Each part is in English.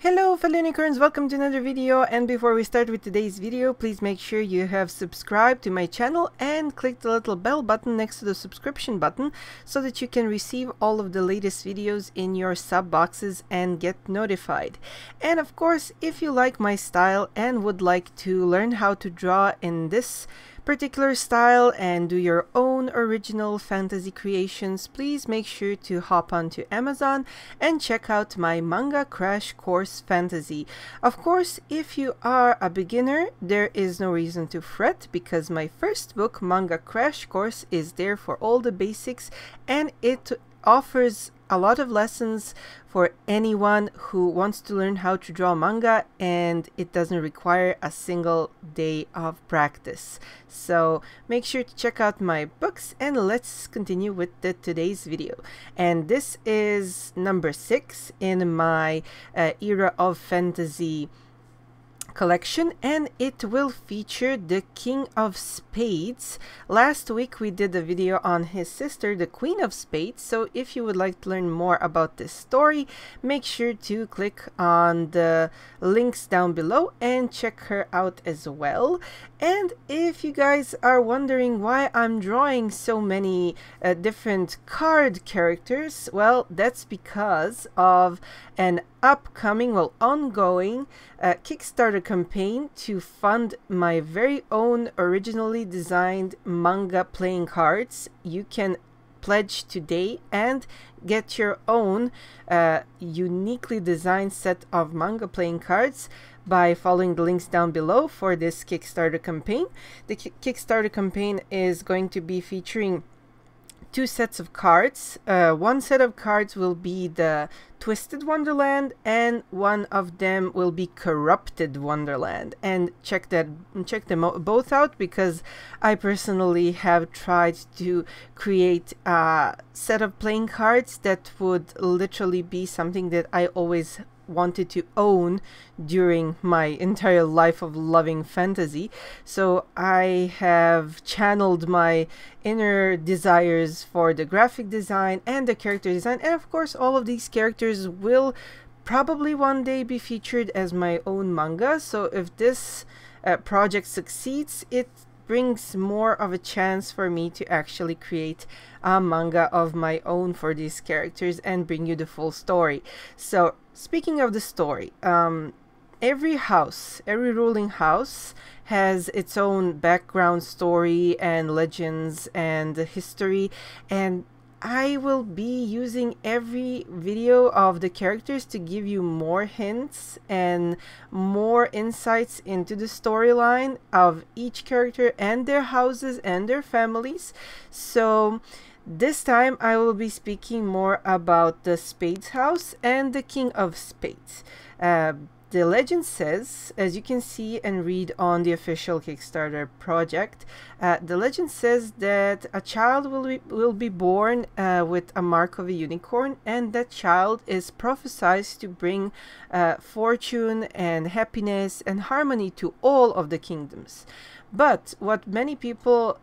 Hello fellow unicorns, welcome to another video, and before we start with today's video, please make sure you have subscribed to my channel and click the little bell button next to the subscription button so that you can receive all of the latest videos in your sub boxes and get notified. And of course, if you like my style and would like to learn how to draw in this particular style and do your own original fantasy creations, please make sure to hop onto Amazon and check out my Manga Crash Course Fantasy. Of course, if you are a beginner, there is no reason to fret because my first book, Manga Crash Course, is there for all the basics, and it offers a lot of lessons for anyone who wants to learn how to draw manga, and it doesn't require a single day of practice. So make sure to check out my books, and let's continue with today's video. And this is number 6 in my Era of Fantasy collection, and it will feature the King of Spades. Last week we did a video on his sister, the Queen of Spades, so if you would like to learn more about this story, make sure to click on the links down below and check her out as well. And if you guys are wondering why I'm drawing so many different card characters, well, that's because of an upcoming, well, ongoing Kickstarter campaign to fund my very own originally designed manga playing cards. You can pledge today and get your own uniquely designed set of manga playing cards by following the links down below for this Kickstarter campaign. The Kickstarter campaign is going to be featuring 2 sets of cards. One set of cards will be the Twisted Wonderland, and one of them will be Corrupted Wonderland. And check them both out, because I personally have tried to create a set of playing cards that would literally be something that I always wanted to own during my entire life of loving fantasy. So I have channeled my inner desires for the graphic design and the character design, and of course all of these characters will probably one day be featured as my own manga. So if this project succeeds, it brings more of a chance for me to actually create a manga of my own for these characters and bring you the full story. So speaking of the story, every ruling house has its own background story and legends and history, and I will be using every video of the characters to give you more hints and more insights into the storyline of each character and their houses and their families. So this time I will be speaking more about the Spades house and the King of Spades. The legend says, as you can see and read on the official Kickstarter project, the legend says that a child will be born with a mark of a unicorn, and that child is prophesied to bring fortune and happiness and harmony to all of the kingdoms. But what many people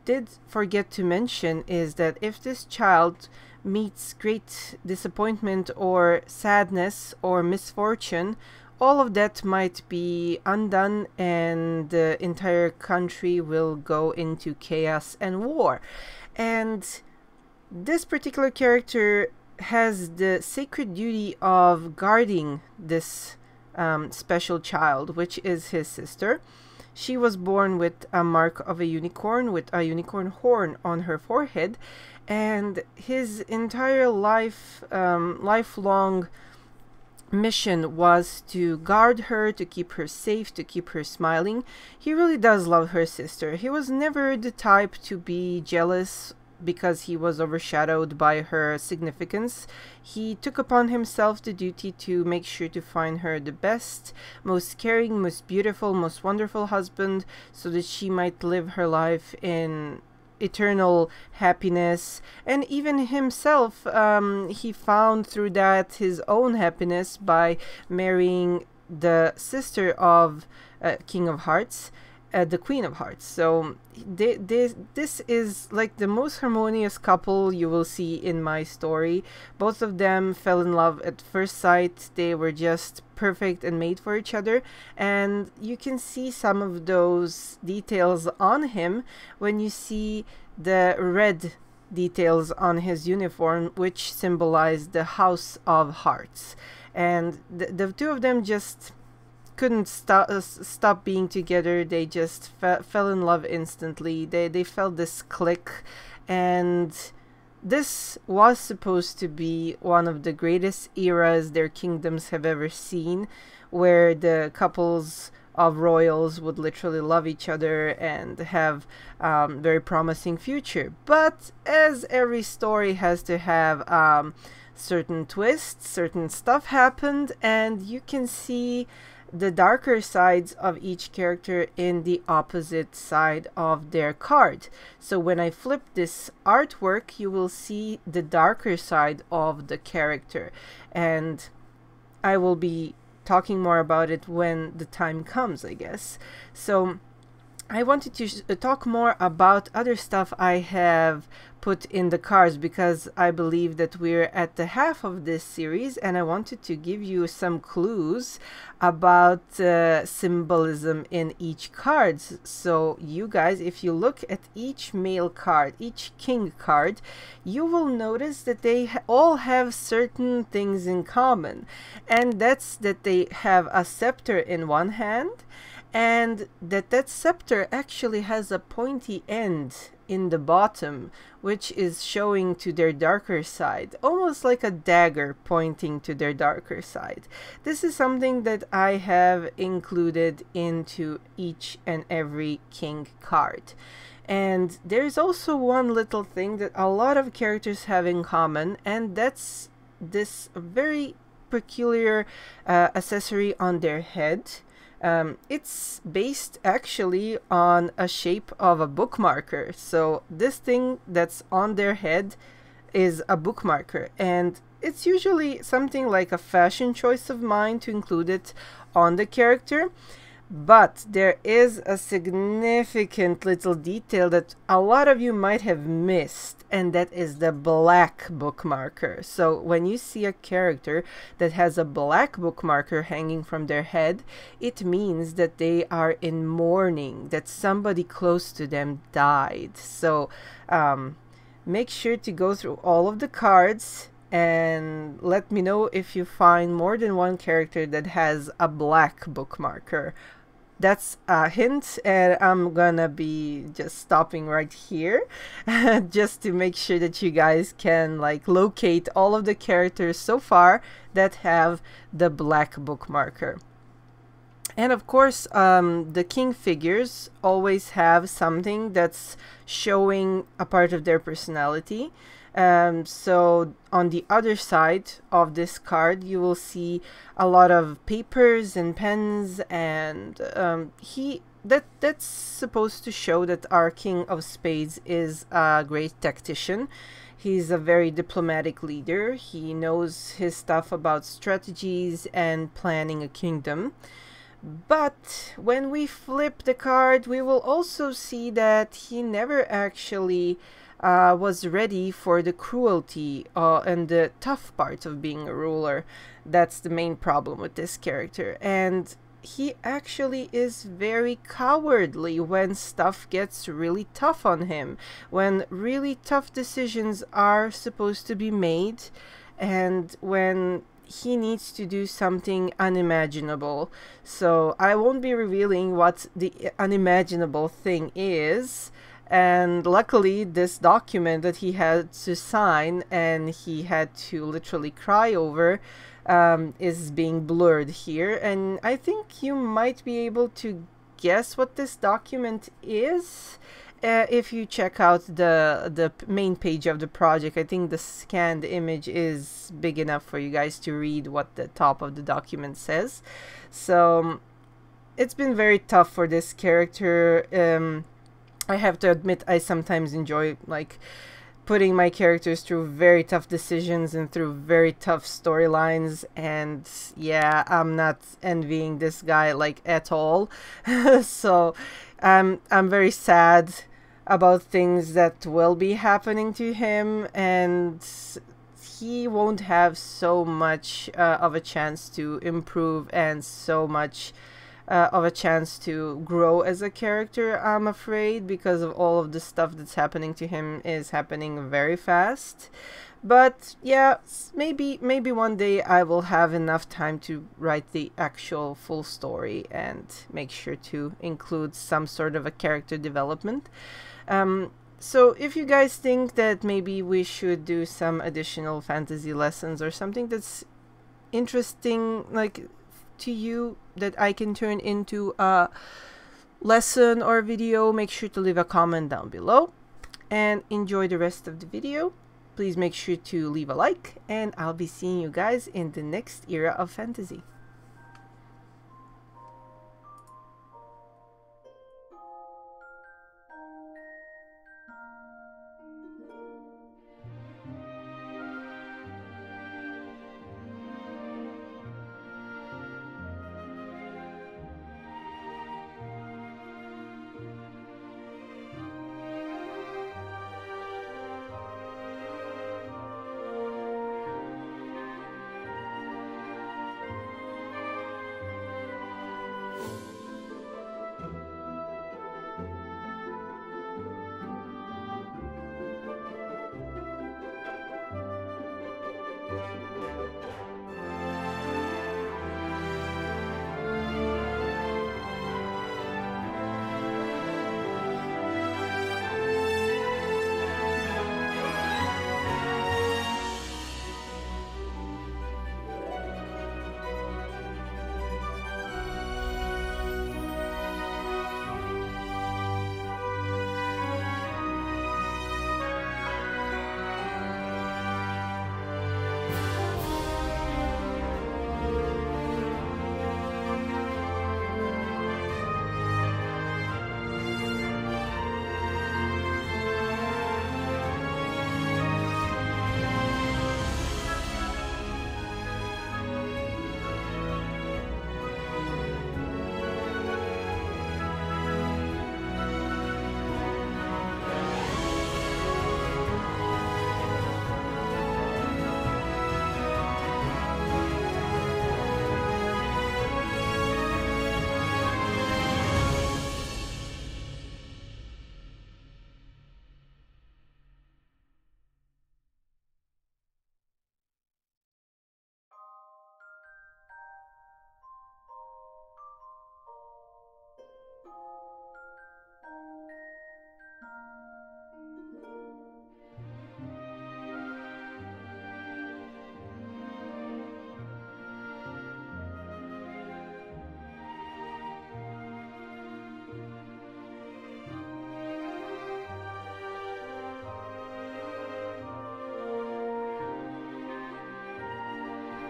did forget to mention is that if this child meets great disappointment or sadness or misfortune, all of that might be undone and the entire country will go into chaos and war. And this particular character has the sacred duty of guarding this special child, which is his sister. She was born with a mark of a unicorn, with a unicorn horn on her forehead, and his entire lifelong mission was to guard her, to keep her safe, to keep her smiling. He really does love her sister. He was never the type to be jealous because he was overshadowed by her significance. He took upon himself the duty to make sure to find her the best, most caring, most beautiful, most wonderful husband, so that she might live her life in eternal happiness. And even himself, he found through that his own happiness by marrying the sister of King of Hearts. the Queen of Hearts. So this is like the most harmonious couple you will see in my story. Both of them fell in love at first sight. They were just perfect and made for each other, and you can see some of those details on him when you see the red details on his uniform, which symbolize the House of Hearts. And the two of them just couldn't stop being together. They just fell in love instantly. They felt this click, and this was supposed to be one of the greatest eras their kingdoms have ever seen, where the couples of royals would literally love each other and have very promising future. But as every story has to have certain twists, certain stuff happened, and you can see the darker sides of each character in the opposite side of their card. So when I flip this artwork, you will see the darker side of the character, and I will be talking more about it when the time comes, I guess. So I wanted to talk more about other stuff I have put in the cards, because I believe that we're at the half of this series, and I wanted to give you some clues about symbolism in each card. So you guys, if you look at each male card, each king card, you will notice that they all have certain things in common, and that's that they have a scepter in one hand, and that scepter actually has a pointy end in the bottom, which is showing to their darker side, almost like a dagger pointing to their darker side. This is something that I have included into each and every king card. And there's also one little thing that a lot of characters have in common, and that's this very peculiar accessory on their head. It's based actually on a shape of a bookmarker. So this thing that's on their head is a bookmarker, and it's usually something like a fashion choice of mine to include it on the character. But there is a significant little detail that a lot of you might have missed, and that is the black bookmarker. So when you see a character that has a black bookmarker hanging from their head, it means that they are in mourning, that somebody close to them died. So make sure to go through all of the cards and let me know if you find more than one character that has a black bookmarker. That's a hint, and I'm gonna be just stopping right here just to make sure that you guys can like locate all of the characters so far that have the black bookmarker. And of course, the king figures always have something that's showing a part of their personality. So on the other side of this card, you will see a lot of papers and pens, and that's supposed to show that our King of Spades is a great tactician. He's a very diplomatic leader. He knows his stuff about strategies and planning a kingdom. But when we flip the card, we will also see that he never actually was ready for the cruelty and the tough parts of being a ruler. That's the main problem with this character. And he actually is very cowardly when stuff gets really tough on him, when really tough decisions are supposed to be made, and when he needs to do something unimaginable. So I won't be revealing what the unimaginable thing is. And luckily, this document that he had to sign and he had to literally cry over is being blurred here. And I think you might be able to guess what this document is if you check out the main page of the project. I think the scanned image is big enough for you guys to read what the top of the document says. So it's been very tough for this character. I have to admit, I sometimes enjoy like putting my characters through very tough decisions and through very tough storylines, and yeah, I'm not envying this guy like at all. So I'm very sad about things that will be happening to him, and he won't have so much of a chance to improve and so much of a chance to grow as a character, I'm afraid, because of all of the stuff that's happening to him is happening very fast. But yeah, maybe one day I will have enough time to write the actual full story and make sure to include some sort of a character development. So if you guys think that maybe we should do some additional fantasy lessons or something that's interesting, like, to you, that I can turn into a lesson or video, make sure to leave a comment down below and enjoy the rest of the video. Please make sure to leave a like, and I'll be seeing you guys in the next era of fantasy.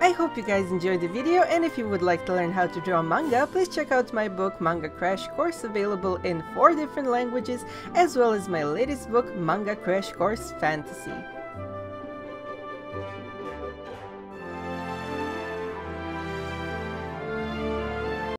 I hope you guys enjoyed the video, and if you would like to learn how to draw manga, please check out my book Manga Crash Course, available in 4 different languages, as well as my latest book Manga Crash Course Fantasy.